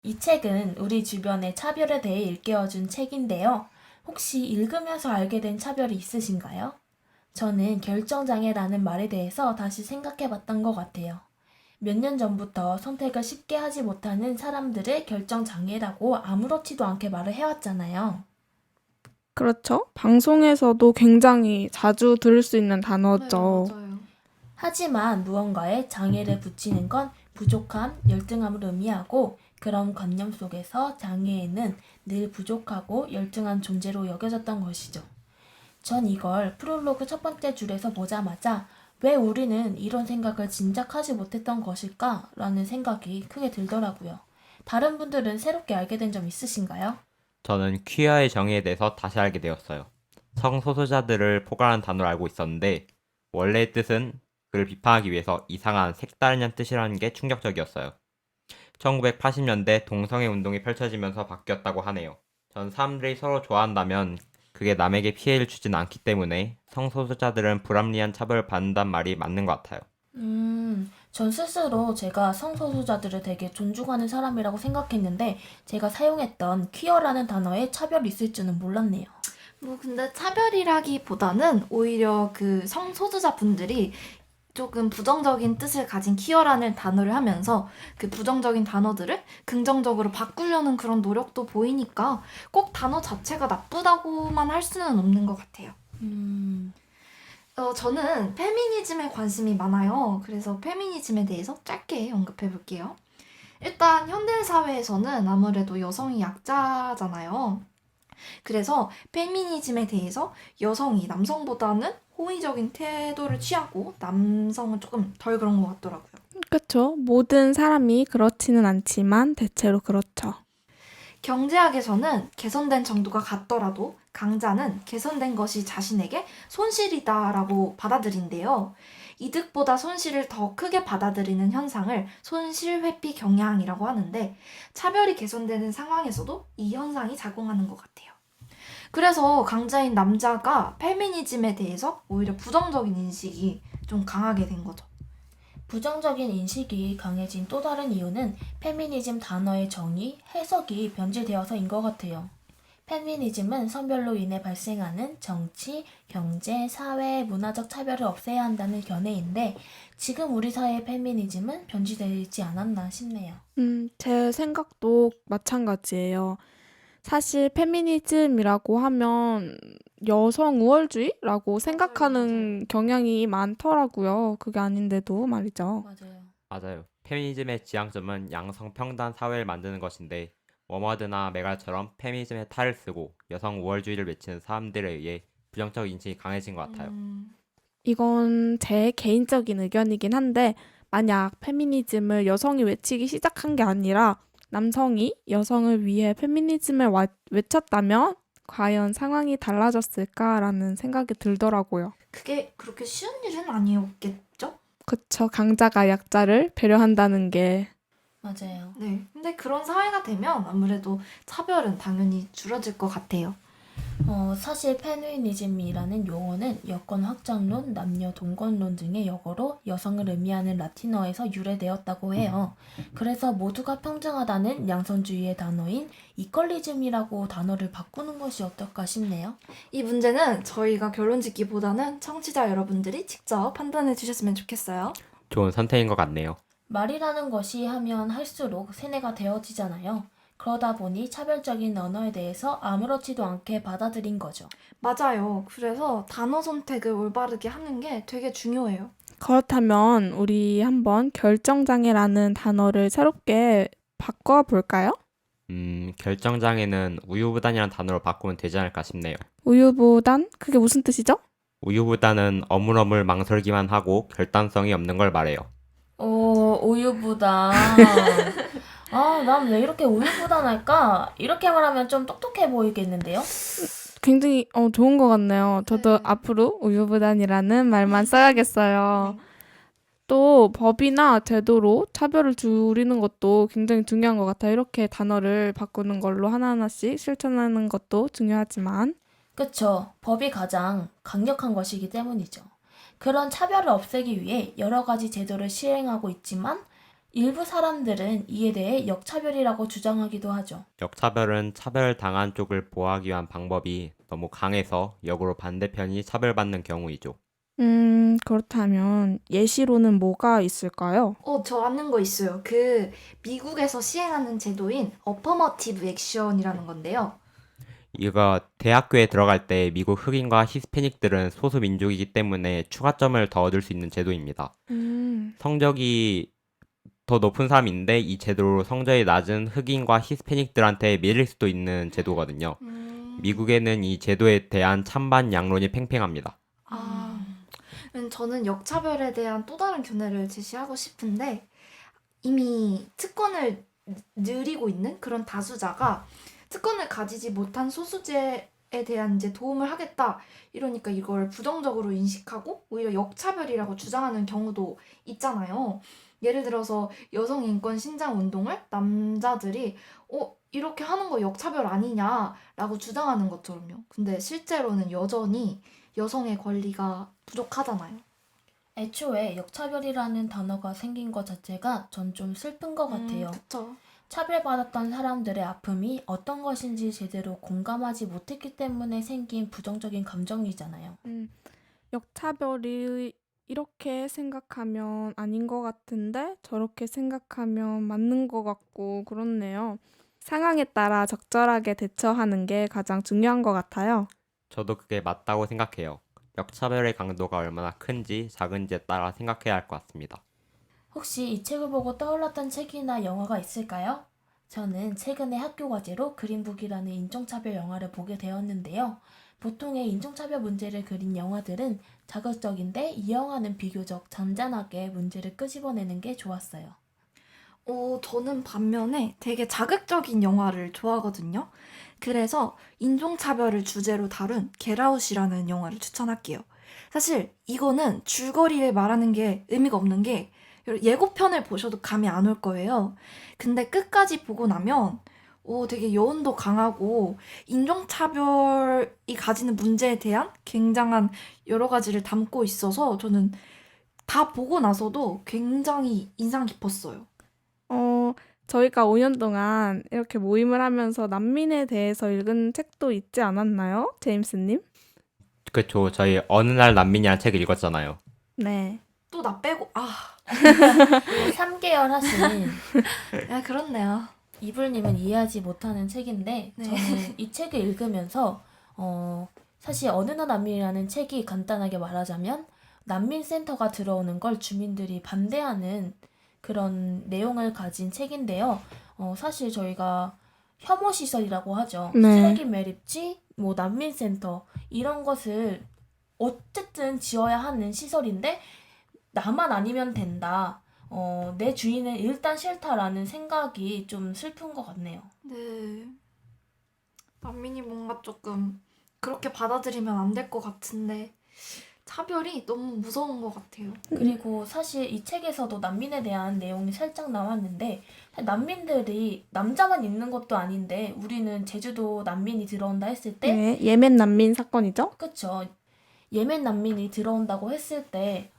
이 책은 우리 주변의 차별에 대해 일깨워준 책인데요. 혹시 읽으면서 알게 된 차별이 있으신가요? 저는 결정장애라는 말에 대해서 다시 생각해봤던 것 같아요. 몇 년 전부터 선택을 쉽게 하지 못하는 사람들을 결정장애라고 아무렇지도 않게 말을 해왔잖아요. 그렇죠. 방송에서도 굉장히 자주 들을 수 있는 네, 단어죠. 맞아요. 하지만 무언가에 장애를 붙이는 건 부족함, 열등함을 의미하고 그런 관념 속에서 장애인은 늘 부족하고 열등한 존재로 여겨졌던 것이죠. 전 이걸 프롤로그 첫 번째 줄에서 보자마자 왜 우리는 이런 생각을 짐작하지 못했던 것일까? 라는 생각이 크게 들더라고요. 다른 분들은 새롭게 알게 된 점 있으신가요? 저는 퀴어의 정의에 대해서 다시 알게 되었어요. 성소수자들을 포괄하는 단어로 알고 있었는데 원래의 뜻은 그를 비판하기 위해서 이상한 색다른 뜻이라는 게 충격적이었어요. 1980년대 동성애 운동이 펼쳐지면서 바뀌었다고 하네요. 전 사람들이 서로 좋아한다면 그게 남에게 피해를 주진 않기 때문에 성소수자들은 불합리한 차별을 받는단 말이 맞는 것 같아요. 전 스스로 제가 성소수자들을 되게 존중하는 사람이라고 생각했는데 제가 사용했던 퀴어라는 단어에 차별이 있을 줄은 몰랐네요. 근데 차별이라기보다는 오히려 그 성소수자 분들이 조금 부정적인 뜻을 가진 퀴어라는 단어를 하면서 그 부정적인 단어들을 긍정적으로 바꾸려는 그런 노력도 보이니까 꼭 단어 자체가 나쁘다고만 할 수는 없는 것 같아요. 저는 페미니즘에 관심이 많아요. 그래서 페미니즘에 대해서 짧게 언급해 볼게요. 일단 현대사회에서는 아무래도 여성이 약자잖아요. 그래서 페미니즘에 대해서 여성이 남성보다는 호의적인 태도를 취하고 남성은 조금 덜 그런 것 같더라고요. 그렇죠. 모든 사람이 그렇지는 않지만 대체로 그렇죠. 경제학에서는 개선된 정도가 같더라도 강자는 개선된 것이 자신에게 손실이다라고 받아들인대요. 이득보다 손실을 더 크게 받아들이는 현상을 손실회피 경향이라고 하는데 차별이 개선되는 상황에서도 이 현상이 작용하는 것 같아요. 그래서 강자인 남자가 페미니즘에 대해서 오히려 부정적인 인식이 좀 강하게 된 거죠. 부정적인 인식이 강해진 또 다른 이유는 페미니즘 단어의 정의, 해석이 변질되어서인 것 같아요. 페미니즘은 성별로 인해 발생하는 정치, 경제, 사회, 문화적 차별을 없애야 한다는 견해인데 지금 우리 사회의 페미니즘은 변질되지 않았나 싶네요. 제 생각도 마찬가지예요. 사실 페미니즘이라고 하면 여성 우월주의라고 생각하는 경향이 많더라고요. 그게 아닌데도 말이죠. 맞아요. 맞아요. 페미니즘의 지향점은 양성평단 사회를 만드는 것인데 워머드나 메갈처럼 페미니즘의 탈을 쓰고 여성 우월주의를 외치는 사람들에 의해 부정적 인식이 강해진 것 같아요. 이건 제 개인적인 의견이긴 한데, 만약 페미니즘을 여성이 외치기 시작한 게 아니라 남성이 여성을 위해 페미니즘을 외쳤다면 과연 상황이 달라졌을까라는 생각이 들더라고요. 그게 그렇게 쉬운 일은 아니었겠죠? 그쵸. 강자가 약자를 배려한다는 게. 맞아요. 네. 근데 그런 사회가 되면 아무래도 차별은 당연히 줄어들 것 같아요. 사실 페미니즘이라는 용어는 여권 확장론, 남녀 동거론 등의 역어로 여성을 의미하는 라틴어에서 유래되었다고 해요. 그래서 모두가 평등하다는 양성주의의 단어인 이퀄리즘이라고 단어를 바꾸는 것이 어떨까 싶네요. 이 문제는 저희가 결론 짓기보다는 청취자 여러분들이 직접 판단해 주셨으면 좋겠어요. 좋은 선택인 것 같네요. 말이라는 것이 하면 할수록 세뇌가 되어지잖아요. 그러다 보니 차별적인 언어에 대해서 아무렇지도 않게 받아들인 거죠. 맞아요. 그래서 단어 선택을 올바르게 하는 게 되게 중요해요. 그렇다면 우리 한번 결정장애라는 단어를 새롭게 바꿔볼까요? 결정장애는 우유부단이라는 단어로 바꾸면 되지 않을까 싶네요. 우유부단? 그게 무슨 뜻이죠? 우유부단은 어물어물 망설기만 하고 결단성이 없는 걸 말해요. 우유부단. 난 왜 이렇게 우유부단할까? 이렇게 말하면 좀 똑똑해 보이겠는데요? 굉장히 좋은 것 같네요. 저도 네. 앞으로 우유부단이라는 말만 써야겠어요. 네. 또 법이나 제도로 차별을 줄이는 것도 굉장히 중요한 것 같아요. 이렇게 단어를 바꾸는 걸로 하나하나씩 실천하는 것도 중요하지만 그쵸. 법이 가장 강력한 것이기 때문이죠. 그런 차별을 없애기 위해 여러 가지 제도를 시행하고 있지만 일부 사람들은 이에 대해 역차별이라고 주장하기도 하죠. 역차별은 차별당한 쪽을 보호하기 위한 방법이 너무 강해서 역으로 반대편이 차별받는 경우이죠. 그렇다면 예시로는 뭐가 있을까요? 저 아는 거 있어요. 미국에서 시행하는 제도인 어퍼머티브 액션이라는 건데요. 이거 대학교에 들어갈 때 미국 흑인과 히스패닉들은 소수 민족이기 때문에 추가점을 더 얻을 수 있는 제도입니다. 성적이 더 높은 사람인데 이 제도로 성적이 낮은 흑인과 히스패닉들한테 밀릴 수도 있는 제도거든요. 미국에는 이 제도에 대한 찬반 양론이 팽팽합니다. 저는 역차별에 대한 또 다른 견해를 제시하고 싶은데 이미 특권을 누리고 있는 그런 다수자가 특권을 가지지 못한 소수자에 대한 이제 도움을 하겠다 이러니까 이걸 부정적으로 인식하고 오히려 역차별이라고 주장하는 경우도 있잖아요. 예를 들어서 여성 인권 신장 운동을 남자들이 이렇게 하는 거 역차별 아니냐라고 주장하는 것처럼요. 근데 실제로는 여전히 여성의 권리가 부족하잖아요. 애초에 역차별이라는 단어가 생긴 것 자체가 전 좀 슬픈 것 같아요. 그쵸. 차별받았던 사람들의 아픔이 어떤 것인지 제대로 공감하지 못했기 때문에 생긴 부정적인 감정이잖아요. 역차별이 이렇게 생각하면 아닌 것 같은데 저렇게 생각하면 맞는 것 같고 그렇네요. 상황에 따라 적절하게 대처하는 게 가장 중요한 것 같아요. 저도 그게 맞다고 생각해요. 역차별의 강도가 얼마나 큰지 작은지에 따라 생각해야 할 것 같습니다. 혹시 이 책을 보고 떠올랐던 책이나 영화가 있을까요? 저는 최근에 학교 과제로 그린북이라는 인종차별 영화를 보게 되었는데요. 보통의 인종차별 문제를 그린 영화들은 자극적인데 이 영화는 비교적 잔잔하게 문제를 끄집어내는 게 좋았어요. 저는 반면에 되게 자극적인 영화를 좋아하거든요. 그래서 인종차별을 주제로 다룬 겟아웃이라는 영화를 추천할게요. 사실 이거는 줄거리를 말하는 게 의미가 없는 게 예고편을 보셔도 감이 안 올 거예요. 근데 끝까지 보고 나면 되게 여운도 강하고 인종차별이 가지는 문제에 대한 굉장한 여러 가지를 담고 있어서 저는 다 보고 나서도 굉장히 인상 깊었어요. 저희가 5년 동안 이렇게 모임을 하면서 난민에 대해서 읽은 책도 있지 않았나요? 제임스님? 그쵸, 저희 어느 날 난민이라는 책을 읽었잖아요. 네. 또 나 빼고 3개월 하신 그렇네요. 이불님은 이해하지 못하는 책인데 네. 저는 이 책을 읽으면서 사실 어느 날 난민이라는 책이 간단하게 말하자면 난민센터가 들어오는 걸 주민들이 반대하는 그런 내용을 가진 책인데요. 사실 저희가 혐오시설이라고 하죠. 네. 쓰레기 매립지, 뭐 난민센터 이런 것을 어쨌든 지어야 하는 시설인데 나만 아니면 된다. 내 주인은 일단 싫다라는 생각이 좀 슬픈 것 같네요. 네. 난민이 뭔가 조금 그렇게 받아들이면 안 될 것 같은데 차별이 너무 무서운 것 같아요. 그리고 사실 이 책에서도 난민에 대한 내용이 살짝 나왔는데 난민들이 남자만 있는 것도 아닌데 우리는 제주도 난민이 들어온다 했을 때 네, 예멘 난민 사건이죠? 그쵸. 예멘 난민이 들어온다고 했을 때,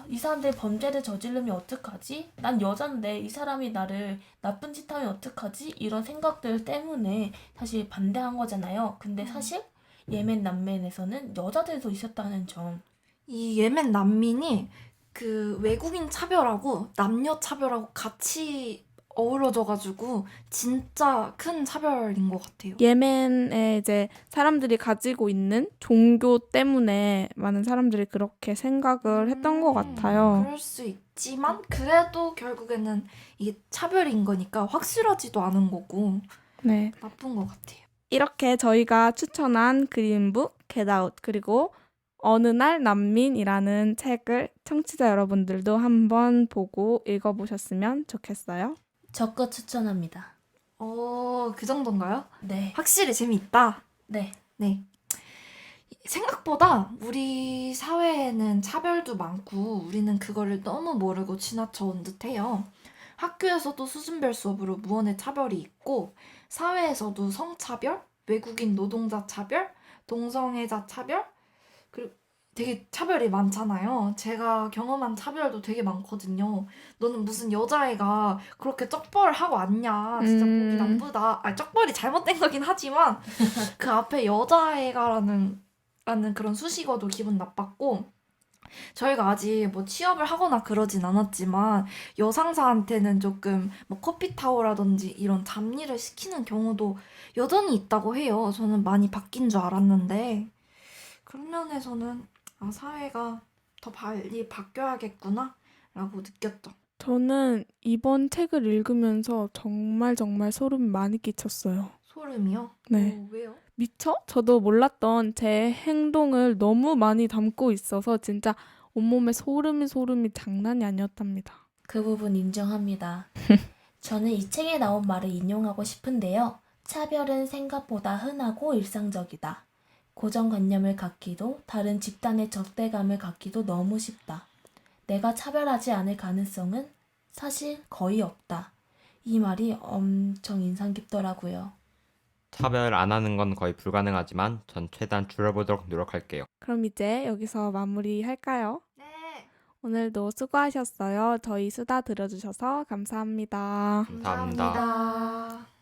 이 사람들이 범죄를 저지르면 어떡하지? 난 여잔데 이 사람이 나를 나쁜 짓 하면 어떡하지? 이런 생각들 때문에 사실 반대한 거잖아요. 근데 사실 예멘 난민에서는 여자들도 있었다는 점. 이 예멘 난민이 그 외국인 차별하고 남녀 차별하고 같이 어우러져가지고 진짜 큰 차별인 것 같아요. 예멘에 이제 사람들이 가지고 있는 종교 때문에 많은 사람들이 그렇게 생각을 했던 것 같아요. 그럴 수 있지만 그래도 결국에는 이게 차별인 거니까 확실하지도 않은 거고 네. 나쁜 것 같아요. 이렇게 저희가 추천한 그린북, 겟아웃, 그리고 어느 날 난민이라는 책을 청취자 여러분들도 한번 보고 읽어보셨으면 좋겠어요. 적극 추천합니다. 그 정도인가요? 네. 확실히 재미있다. 네. 네. 생각보다 우리 사회에는 차별도 많고 우리는 그거를 너무 모르고 지나쳐온 듯해요. 학교에서도 수준별 수업으로 무언의 차별이 있고 사회에서도 성차별, 외국인 노동자 차별, 동성애자 차별, 그리고 되게 차별이 많잖아요. 제가 경험한 차별도 되게 많거든요. 너는 무슨 여자애가 그렇게 쩍벌하고 왔냐. 진짜 보기 나쁘다. 아, 쩍벌이 잘못된 거긴 하지만 그 앞에 여자애가라는 그런 수식어도 기분 나빴고 저희가 아직 뭐 취업을 하거나 그러진 않았지만 여상사한테는 조금 뭐 커피 타오라든지 이런 잡일을 시키는 경우도 여전히 있다고 해요. 저는 많이 바뀐 줄 알았는데 그런 면에서는 아, 사회가 더 빨리 바뀌어야겠구나 라고 느꼈죠. 저는 이번 책을 읽으면서 정말 소름이 많이 끼쳤어요. 소름이요? 네. 왜요? 미처 저도 몰랐던 제 행동을 너무 많이 담고 있어서 진짜 온몸에 소름이 장난이 아니었답니다. 그 부분 인정합니다. 저는 이 책에 나온 말을 인용하고 싶은데요. 차별은 생각보다 흔하고 일상적이다. 고정관념을 갖기도 다른 집단의 적대감을 갖기도 너무 쉽다. 내가 차별하지 않을 가능성은 사실 거의 없다. 이 말이 엄청 인상 깊더라고요. 차별 안 하는 건 거의 불가능하지만 전 최대한 줄여보도록 노력할게요. 그럼 이제 여기서 마무리할까요? 네. 오늘도 수고하셨어요. 저희 수다 들어주셔서 감사합니다. 감사합니다. 감사합니다.